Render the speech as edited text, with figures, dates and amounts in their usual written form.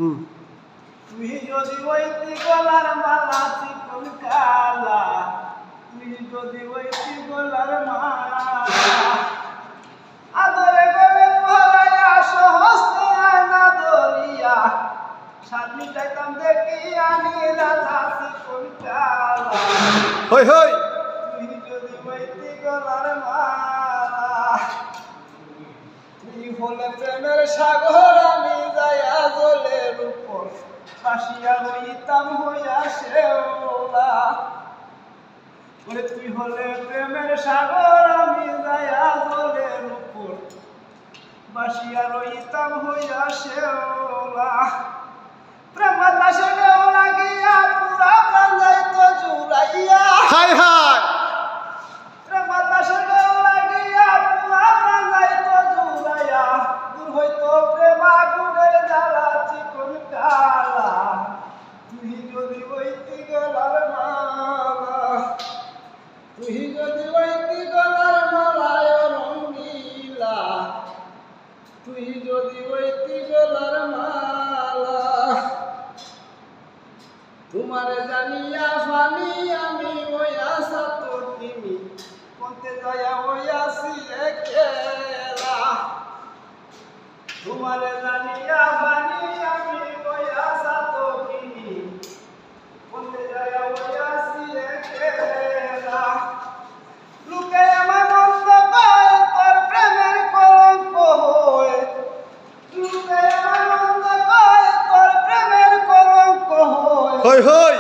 তুই যদি ওইতি গলার মালা চিকন কালা, তুই যদি ওইতি গলার মালা আদরে গলে পরাইয়া সহস্তে আনা দরিয়া, সামনে যাইতাম দেখি আমি রাজা চিকন কালা। হই হই তুই যদি ওইতি গলার মালা, তুই হলে প্রেমের সাগর আমি যাইয়া জলের উপর ভাসিয়া রইতাম হইয়া শেওলা। ওরে তুই হলে প্রেমের সাগর আমি যাইয়া জলের উপর ভাসিয়া রইতাম হইয়া শেওলা। প্রেম বাতাসে ঢেউ লাগিয়া পুরা প্রাণ যাইত জুড়াইয়া, হায় হায় প্রেম বাতাসে ঢেউ লাগিয়া পুরা প্রাণ যাইত জুড়াইয়া, দূর হইত প্রেম আগুনের জ্বালা চিকন কালা। তুই যদি ওইতি গলার মালা, তুই যদি ওইতি গলার মালায় রঙ্গিলা, তুই যদি ওইতি গলার মালা। তোমারে জানিয়া ফানি আমি ওই আশা তো তিনি কোনতে যায়া ওই আসি একেলা। তোমারে জানিয়া ফানি আমি ওই আশা তো তিনি কোনতে যায়া ওই আসি একেলা। লোকে আমার মন্দ কয় তোর প্রেমের কলঙ্ক হয়ে, লোকে আমার মন্দ কয় তোর প্রেমের কলঙ্ক হয়ে। হই হই